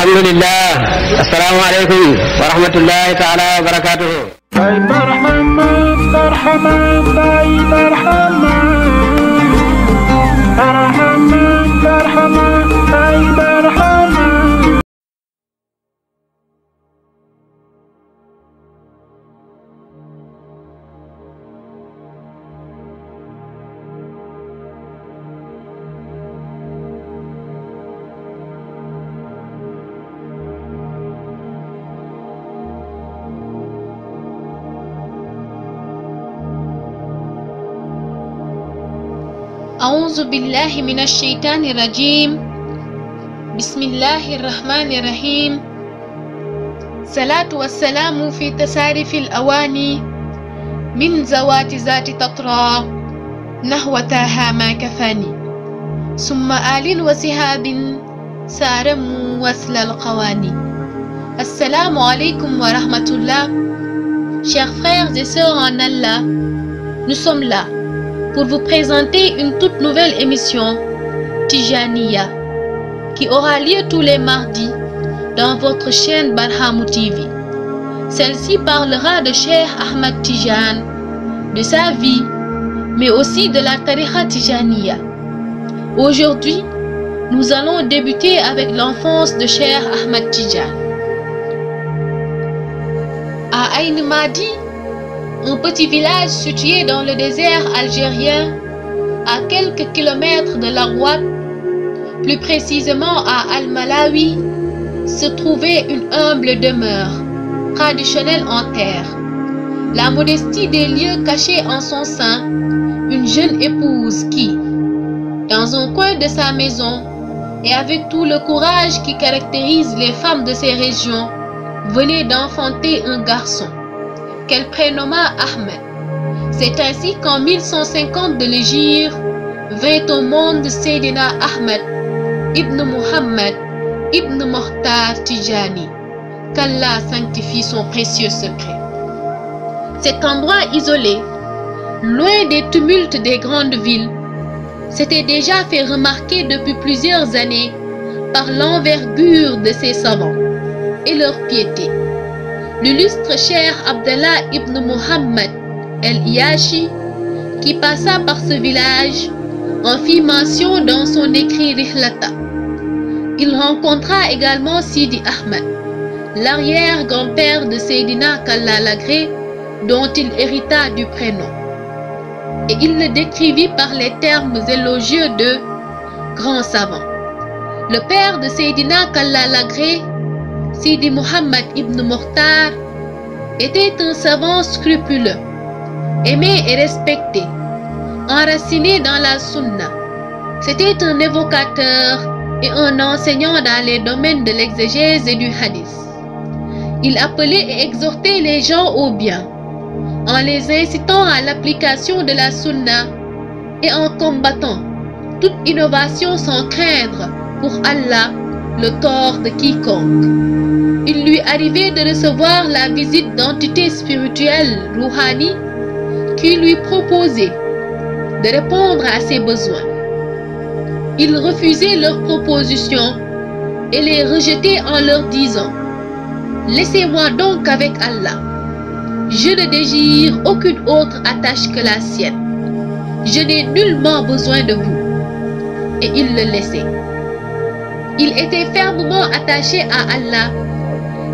alhamdulillah. Assalamu alaikum wa rahmatullahi ta'ala wa barakatuh. أعوذ بالله من الشيطان الرجيم. بسم الله الرحمن الرحيم. صلاة والسلام في تسارف الأواني من زوات ذات تطرى نحو تاها ما كفاني ثم آل وسهاب سارموا وصل القواني. السلام عليكم ورحمة الله. Chers frères et sœurs en Allah, nous sommes là pour vous présenter une toute nouvelle émission Tijaniya qui aura lieu tous les mardis dans votre chaîne Barhamou TV. Celle-ci parlera de Cheikh Ahmed Tijan, de sa vie, mais aussi de la tariqa Tijaniya. Aujourd'hui, nous allons débuter avec l'enfance de Cheikh Ahmed Tijan. À Aïn Madi, un petit village situé dans le désert algérien, à quelques kilomètres de l'Arwat, plus précisément à Al-Malawi, se trouvait une humble demeure, traditionnelle en terre. La modestie des lieux cachait en son sein une jeune épouse qui, dans un coin de sa maison, et avec tout le courage qui caractérise les femmes de ces régions, venait d'enfanter un garçon qu'elle prénomma Ahmed. C'est ainsi qu'en 1150 de l'Hégire vint au monde Seydina Ahmed ibn Muhammad ibn Mokhtar Tijani, qu'Allah sanctifie son précieux secret. Cet endroit isolé, loin des tumultes des grandes villes, s'était déjà fait remarquer depuis plusieurs années par l'envergure de ses savants et leur piété. L'illustre Cheikh Abdallah ibn Muhammad el-Iyashi, qui passa par ce village, en fit mention dans son écrit Rihlata. Il rencontra également Sidi Ahmed, l'arrière-grand-père de Seydina qu'Allah l'agrée, dont il hérita du prénom. Et il le décrivit par les termes élogieux de grand savant. Le père de Seydina qu'Allah l'agrée, Sidi Muhammad ibn Mokhtar, était un savant scrupuleux, aimé et respecté, enraciné dans la sunna. C'était un évocateur et un enseignant dans les domaines de l'exégèse et du hadith. Il appelait et exhortait les gens au bien, en les incitant à l'application de la sunna et en combattant toute innovation sans craindre pour Allah le tort de quiconque. Il lui arrivait de recevoir la visite d'entités spirituelles rouhani qui lui proposaient de répondre à ses besoins. Il refusait leurs propositions et les rejetait en leur disant: laissez-moi donc avec Allah. Je ne désire aucune autre attache que la sienne. Je n'ai nullement besoin de vous. Et il le laissait. Il était fermement attaché à Allah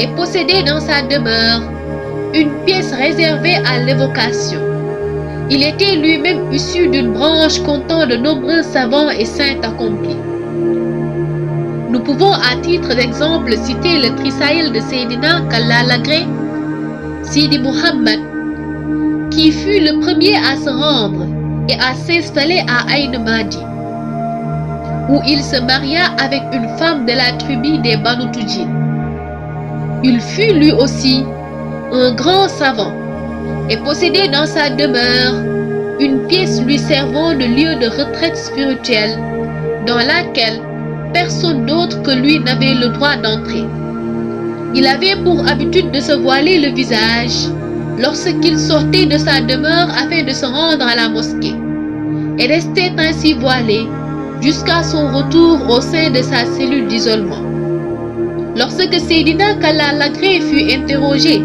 et possédait dans sa demeure une pièce réservée à l'évocation. Il était lui-même issu d'une branche comptant de nombreux savants et saints accomplis. Nous pouvons à titre d'exemple citer le Trisaïl de Seydina qu'Allah l'agrée, Sidi Muhammad, qui fut le premier à se rendre et à s'installer à Aïn Madi, où il se maria avec une femme de la tribu des Banu Tujin. Il fut lui aussi un grand savant et possédait dans sa demeure une pièce lui servant de lieu de retraite spirituelle dans laquelle personne d'autre que lui n'avait le droit d'entrer. Il avait pour habitude de se voiler le visage lorsqu'il sortait de sa demeure afin de se rendre à la mosquée et restait ainsi voilé jusqu'à son retour au sein de sa cellule d'isolement. Lorsque Seydina Kalla Lagré fut interrogé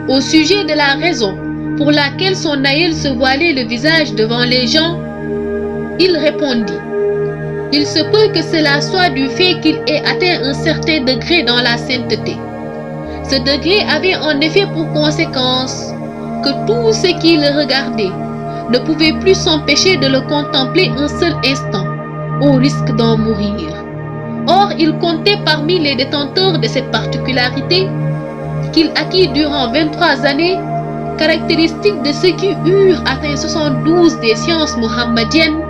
au sujet de la raison pour laquelle son aïeul se voilait le visage devant les gens, il répondit: il se peut que cela soit du fait qu'il ait atteint un certain degré dans la sainteté. Ce degré avait en effet pour conséquence que tout ce qui le regardait ne pouvait plus s'empêcher de le contempler un seul instant, au risque d'en mourir. Or, il comptait parmi les détenteurs de cette particularité qu'il acquit durant 23 années, caractéristique de ceux qui eurent atteint 72 des sciences mohammediennes.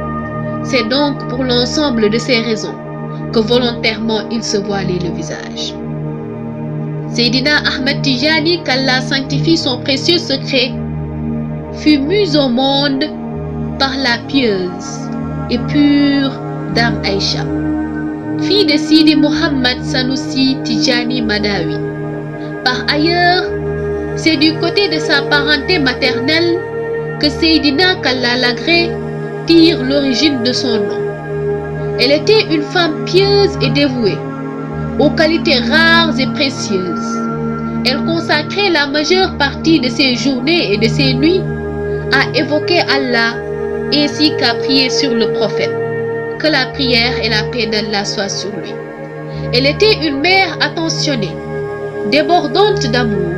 C'est donc pour l'ensemble de ces raisons que volontairement il se voilait le visage. Seydina Ahmed Tijani, qu'Allah sanctifie son précieux secret, fut mise au monde par la pieuse et pure Dame Aïcha, fille de Sidi Mohammed Sanoussi Tijani Madawi. Par ailleurs, c'est du côté de sa parenté maternelle que Seydina Kalla Lagré tire l'origine de son nom. Elle était une femme pieuse et dévouée, aux qualités rares et précieuses. Elle consacrait la majeure partie de ses journées et de ses nuits à évoquer Allah ainsi qu'à prier sur le prophète. Que la prière et la paix d'Allah soient sur lui. Elle était une mère attentionnée, débordante d'amour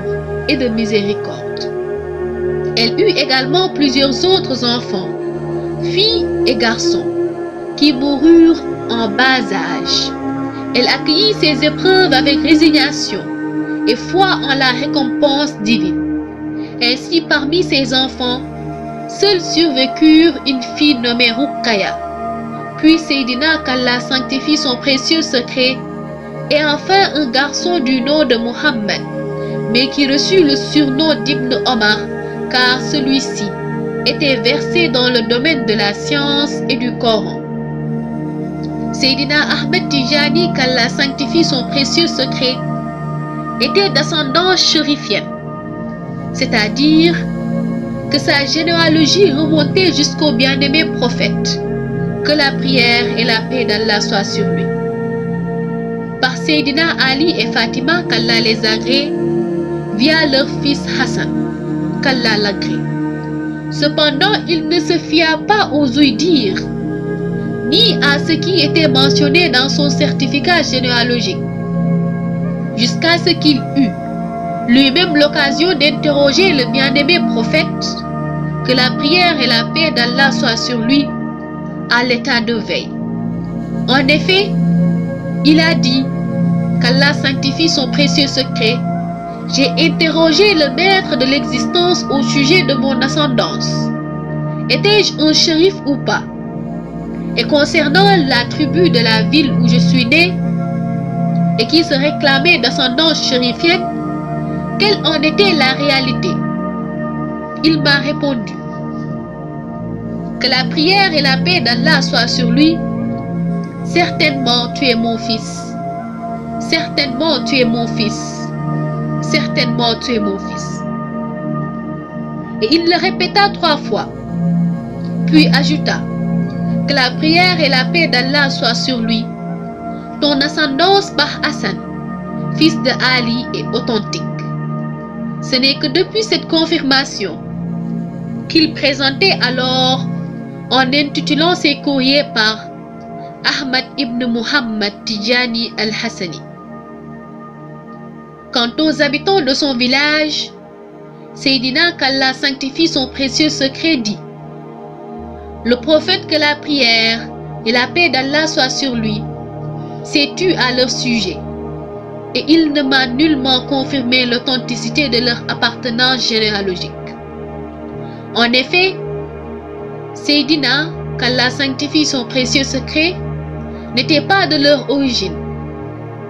et de miséricorde. Elle eut également plusieurs autres enfants, filles et garçons, qui moururent en bas âge. Elle accueillit ses épreuves avec résignation et foi en la récompense divine. Ainsi, parmi ses enfants, seuls survécurent une fille nommée Ruqaya, puis Seydina qu'Allah sanctifie son précieux secret, et enfin un garçon du nom de Mohammed, mais qui reçut le surnom d'Ibn Omar, car celui-ci était versé dans le domaine de la science et du Coran. Seydina Ahmed Tijani, qu'Allah sanctifie son précieux secret, était d'ascendance chérifienne, c'est-à-dire que sa généalogie remontait jusqu'au bien-aimé prophète. Que la prière et la paix d'Allah soient sur lui. Par Seydina Ali et Fatima, qu'Allah les agrée, via leur fils Hassan, qu'Allah l'agrée. Cependant, il ne se fia pas aux ouï-dire, ni à ce qui était mentionné dans son certificat généalogique, jusqu'à ce qu'il eut lui-même l'occasion d'interroger le bien-aimé prophète, que la prière et la paix d'Allah soient sur lui, à l'état de veille. En effet, il a dit qu'Allah sanctifie son précieux secret. J'ai interrogé le maître de l'existence au sujet de mon ascendance. Étais-je un shérif ou pas? Et concernant la tribu de la ville où je suis né et qui se réclamait d'ascendance chérifienne, quelle en était la réalité? Il m'a répondu: que la prière et la paix d'Allah soient sur lui. Certainement tu es mon fils. Certainement tu es mon fils. Certainement tu es mon fils. Et il le répéta 3 fois, puis ajouta: que la prière et la paix d'Allah soient sur lui. Ton ascendance par Hassan, fils de Ali, est authentique. Ce n'est que depuis cette confirmation qu'il présentait alors en intitulant ses courriers par Ahmad ibn Muhammad Tijani al-Hassani. Quant aux habitants de son village, Seydina qu'Allah sanctifie son précieux secret dit: le prophète, que la prière et la paix d'Allah soient sur lui, s'est tu à leur sujet, et il ne m'a nullement confirmé l'authenticité de leur appartenance généalogique. En effet, Seydina, qu'Allah sanctifie son précieux secret, n'était pas de leur origine,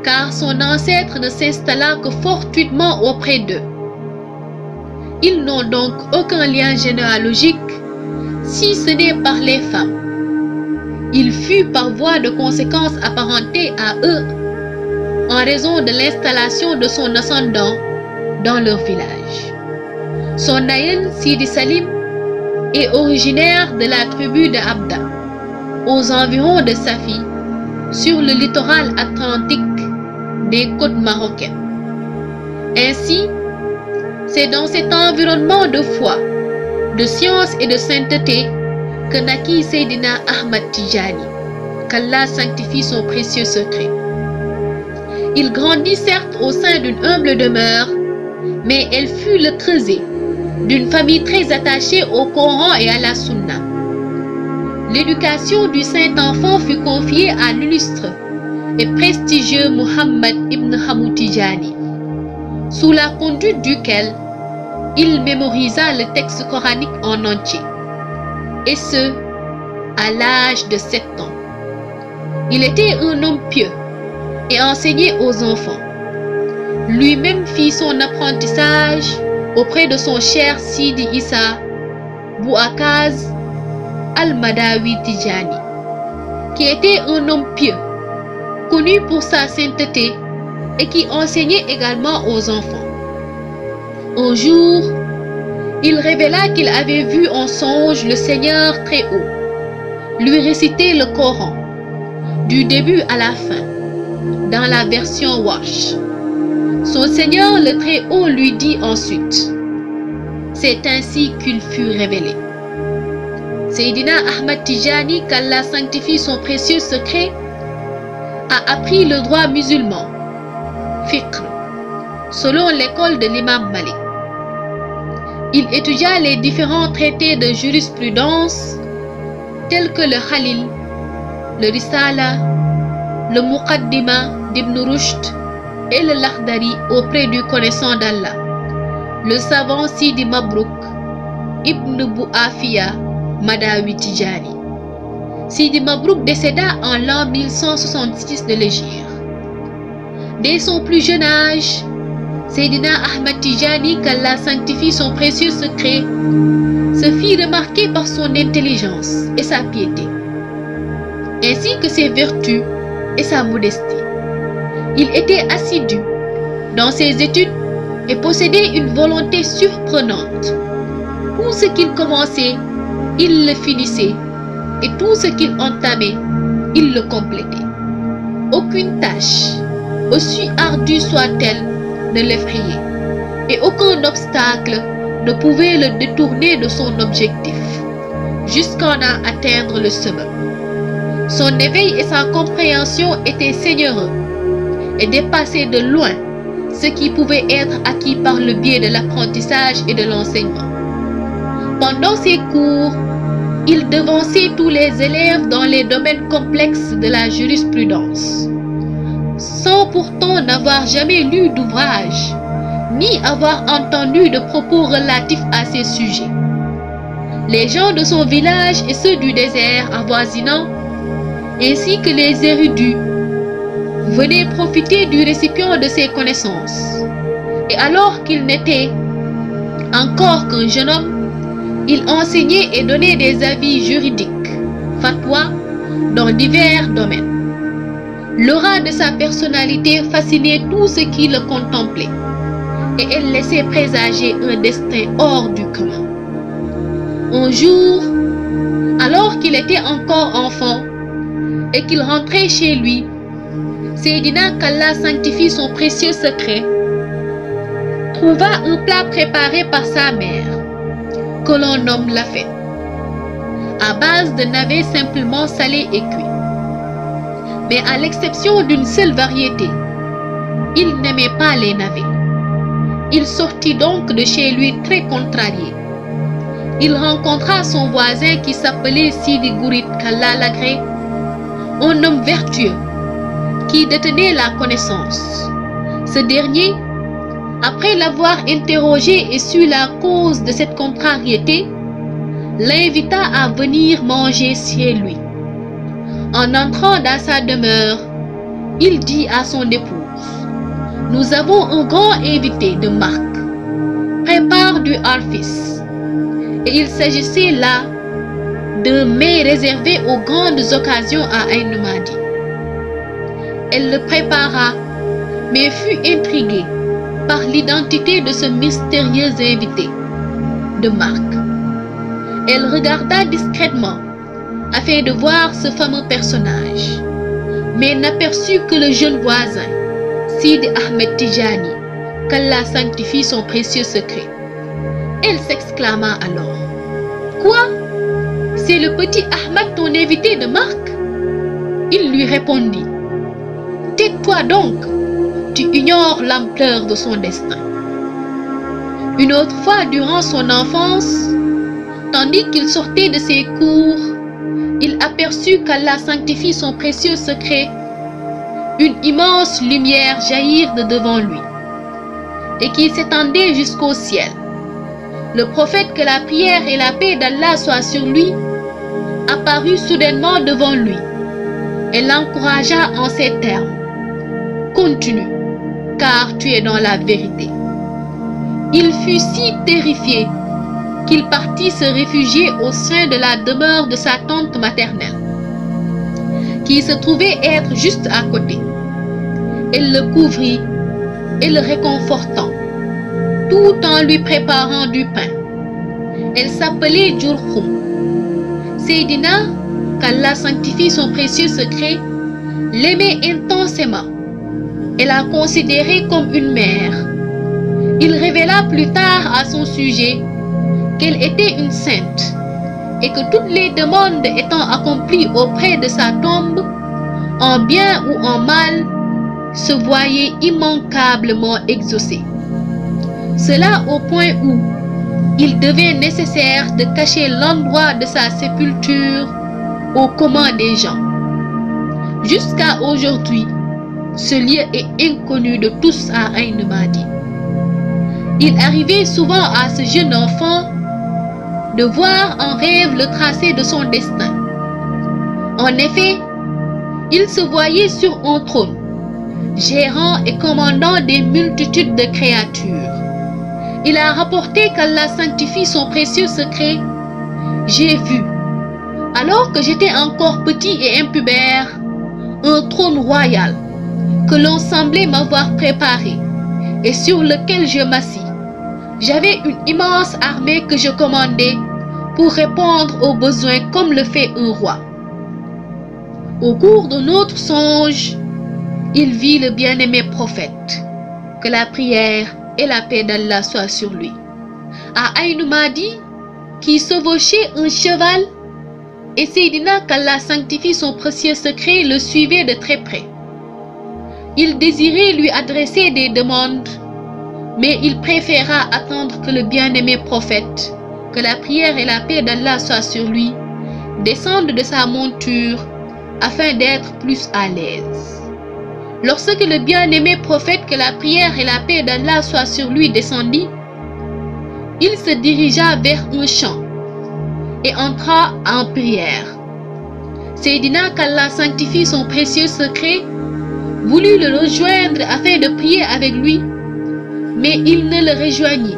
car son ancêtre ne s'installa que fortuitement auprès d'eux. Ils n'ont donc aucun lien généalogique, si ce n'est par les femmes. Il fut par voie de conséquence apparenté à eux en raison de l'installation de son ascendant dans leur village. Son aïeul Sidi Salim est originaire de la tribu de Abda, aux environs de Safi, sur le littoral atlantique des côtes marocaines. Ainsi, c'est dans cet environnement de foi, de science et de sainteté que naquit Seydina Ahmad Tijani, qu'Allah sanctifie son précieux secret. Il grandit certes au sein d'une humble demeure, mais elle fut le creuset d'une famille très attachée au Coran et à la Sunna. L'éducation du Saint-Enfant fut confiée à l'illustre et prestigieux Muhammad ibn Hamoud Tijani, sous la conduite duquel il mémorisa le texte coranique en entier, et ce, à l'âge de 7 ans. Il était un homme pieux et enseignait aux enfants. Lui-même fit son apprentissage auprès de son cher Sidi Issa Bouakaz Al-Madawi Tijani, qui était un homme pieux, connu pour sa sainteté et qui enseignait également aux enfants. Un jour, il révéla qu'il avait vu en songe le Seigneur très haut lui réciter le Coran, du début à la fin, dans la version Warsh. Son Seigneur le très haut lui dit ensuite: c'est ainsi qu'il fut révélé. Seydina Ahmad Tijani, qu'Allah sanctifie son précieux secret, a appris le droit musulman, fiqh, selon l'école de l'imam Malik. Il étudia les différents traités de jurisprudence tels que le Khalil, le Risala, le Muqaddima d'Ibn Rushd et le Lakhdari auprès du connaissant d'Allah, le savant Sidi Mabrouk Ibn Bouafiya Madawi Tijani. Sidi Mabrouk décéda en l'an 1166 de l'Hégire. Dès son plus jeune âge, Seydina Ahmad Tijani, qu'Allah sanctifie son précieux secret, se fit remarquer par son intelligence et sa piété, ainsi que ses vertus et sa modestie. Il était assidu dans ses études et possédait une volonté surprenante. Tout ce qu'il commençait, il le finissait, et tout ce qu'il entamait, il le complétait. Aucune tâche, aussi ardue soit-elle, ne l'effrayait, et aucun obstacle ne pouvait le détourner de son objectif, jusqu'à en atteindre le sommet. Son éveil et sa compréhension étaient seigneurseux et dépassaient de loin ce qui pouvait être acquis par le biais de l'apprentissage et de l'enseignement. Pendant ses cours, il devançait tous les élèves dans les domaines complexes de la jurisprudence, sans pourtant n'avoir jamais lu d'ouvrage, ni avoir entendu de propos relatifs à ces sujets. Les gens de son village et ceux du désert avoisinant, ainsi que les érudits, venaient profiter du récipient de ses connaissances. Et alors qu'il n'était encore qu'un jeune homme, il enseignait et donnait des avis juridiques, fatwa, dans divers domaines. L'aura de sa personnalité fascinait tout ce qui le contemplait, et elle laissait présager un destin hors du commun. Un jour, alors qu'il était encore enfant et qu'il rentrait chez lui, Seydina, qu'Allah sanctifie son précieux secret, trouva un plat préparé par sa mère, que l'on nomme la fête, à base de navets simplement salés et cuits. Mais à l'exception d'une seule variété, il n'aimait pas les navets. Il sortit donc de chez lui très contrarié. Il rencontra son voisin qui s'appelait Sidi Gourit, qu'Allah l'agrée, un homme vertueux qui détenait la connaissance. Ce dernier, après l'avoir interrogé et su la cause de cette contrariété, l'invita à venir manger chez lui. En entrant dans sa demeure, il dit à son épouse: « Nous avons un grand invité de marque. Prépare du harfis. » Et il s'agissait là d'un mets réservé aux grandes occasions à Aïn Madi. Elle le prépara, mais fut intriguée par l'identité de ce mystérieux invité de marque. Elle regarda discrètement afin de voir ce fameux personnage, mais n'aperçut que le jeune voisin, Sidi Ahmed Tijani, qu'Allah sanctifie son précieux secret. Elle s'exclama alors: Quoi? C'est le petit Ahmed, ton invité de marque? Il lui répondit: Tais-toi donc, tu ignores l'ampleur de son destin. Une autre fois, durant son enfance, tandis qu'il sortait de ses cours, il aperçut qu'Allah sanctifie son précieux secret, une immense lumière jaillir de devant lui, et qui s'étendait jusqu'au ciel. Le prophète, que la prière et la paix d'Allah soient sur lui, apparut soudainement devant lui et l'encouragea en ces termes: Continue, car tu es dans la vérité. Il fut si terrifié qu'il partit se réfugier au sein de la demeure de sa tante maternelle, qui se trouvait être juste à côté. Elle le couvrit et le réconfortant, tout en lui préparant du pain. Elle s'appelait Djurkhum. Seydina, qu'Allah sanctifie son précieux secret, l'aimait intensément et la considérait comme une mère. Il révéla plus tard à son sujet qu'elle était une sainte et que toutes les demandes étant accomplies auprès de sa tombe, en bien ou en mal, se voyaient immanquablement exaucées. Cela au point où il devint nécessaire de cacher l'endroit de sa sépulture au commun des gens. Jusqu'à aujourd'hui, ce lieu est inconnu de tous à Aïn Madi. Il arrivait souvent à ce jeune enfant de voir en rêve le tracé de son destin. En effet, il se voyait sur un trône, gérant et commandant des multitudes de créatures. Il a rapporté qu'Allah sanctifie son précieux secret. J'ai vu, alors que j'étais encore petit et impubère, un trône royal que l'on semblait m'avoir préparé et sur lequel je m'assis. J'avais une immense armée que je commandais pour répondre aux besoins comme le fait un roi. Au cours d'un autre songe, il vit le bien-aimé prophète, que la prière et la paix d'Allah soient sur lui, à Aïn Madi, qui chevauchait un cheval, et Seydina, qu'Allah sanctifie son précieux secret, le suivait de très près. Il désirait lui adresser des demandes, mais il préféra attendre que le bien-aimé prophète, que la prière et la paix d'Allah soient sur lui, descende de sa monture afin d'être plus à l'aise. Lorsque le bien-aimé prophète, que la prière et la paix d'Allah soient sur lui, descendit, il se dirigea vers un champ et entra en prière. Seydina, qu'Allah sanctifie son précieux secret, voulut le rejoindre afin de prier avec lui, mais il ne le rejoignit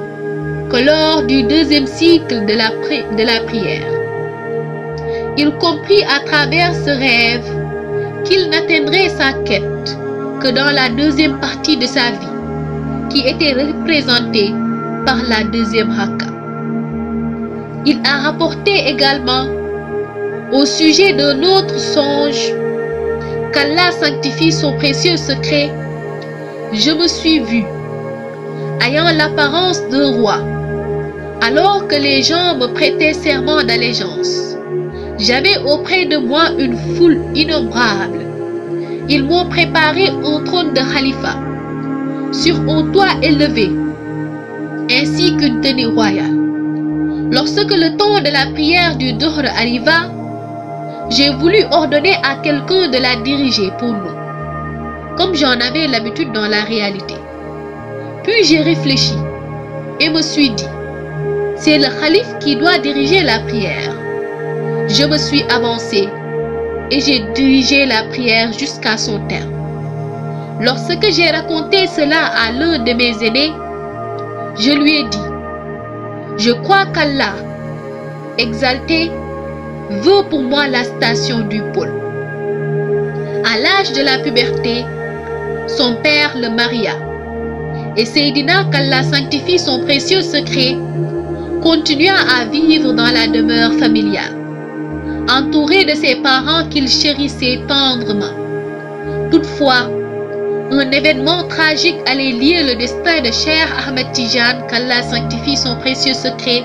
que lors du deuxième cycle de la prière. Il comprit à travers ce rêve qu'il n'atteindrait sa quête que dans la deuxième partie de sa vie, qui était représentée par la deuxième raka. Il a rapporté également au sujet d'un autre songe qu'Allah sanctifie son précieux secret: je me suis vu ayant l'apparence d'un roi, alors que les gens me prêtaient serment d'allégeance. J'avais auprès de moi une foule innombrable. Ils m'ont préparé un trône de khalifa sur un toit élevé, ainsi qu'une tenue royale. Lorsque le temps de la prière du Dhuhr arriva, j'ai voulu ordonner à quelqu'un de la diriger pour nous, comme j'en avais l'habitude dans la réalité. Puis j'ai réfléchi et me suis dit: c'est le calife qui doit diriger la prière. Je me suis avancé et j'ai dirigé la prière jusqu'à son terme. Lorsque j'ai raconté cela à l'un de mes aînés, je lui ai dit: je crois qu'Allah, exalté, veut pour moi la station du pôle. À l'âge de la puberté, son père le maria, et Seydina, qu'Allah sanctifie son précieux secret, continua à vivre dans la demeure familiale, entouré de ses parents qu'il chérissait tendrement. Toutefois, un événement tragique allait lier le destin de Cheikh Ahmed Tidiane, qu'Allah sanctifie son précieux secret,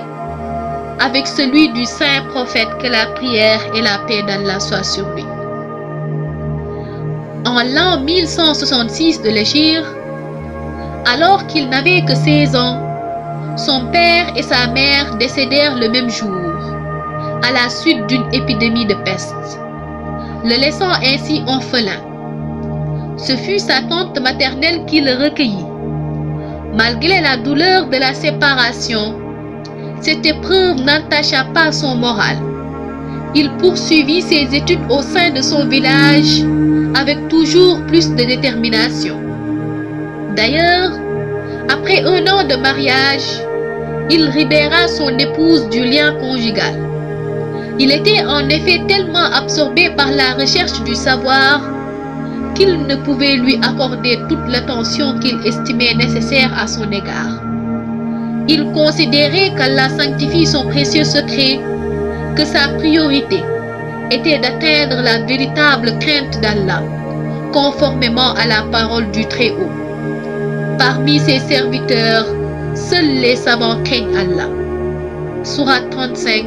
avec celui du saint prophète, que la prière et la paix d'Allah soient sur lui. En l'an 1166 de l'Hégire, alors qu'il n'avait que 16 ans, son père et sa mère décédèrent le même jour, à la suite d'une épidémie de peste, le laissant ainsi orphelin. Ce fut sa tante maternelle qui le recueillit. Malgré la douleur de la séparation, cette épreuve n'entacha pas son moral. Il poursuivit ses études au sein de son village avec toujours plus de détermination. D'ailleurs, après 1 an de mariage, il libéra son épouse du lien conjugal. Il était en effet tellement absorbé par la recherche du savoir qu'il ne pouvait lui accorder toute l'attention qu'il estimait nécessaire à son égard. Il considérait qu'Allah sanctifie son précieux secret, que sa priorité était d'atteindre la véritable crainte d'Allah, conformément à la parole du Très-Haut. Parmi ses serviteurs, seuls les savants craignent Allah. Sourate 35,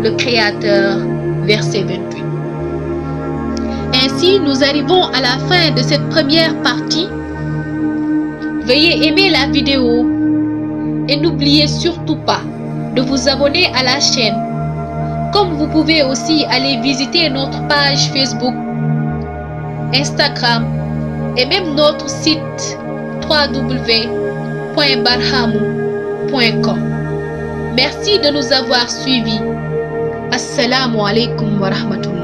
le Créateur, verset 28. Ainsi, nous arrivons à la fin de cette première partie. Veuillez aimer la vidéo et n'oubliez surtout pas de vous abonner à la chaîne. Comme vous pouvez aussi aller visiter notre page Facebook, Instagram et même notre site www.barhamou.com. Merci de nous avoir suivis. Assalamu alaikum wa rahmatullah.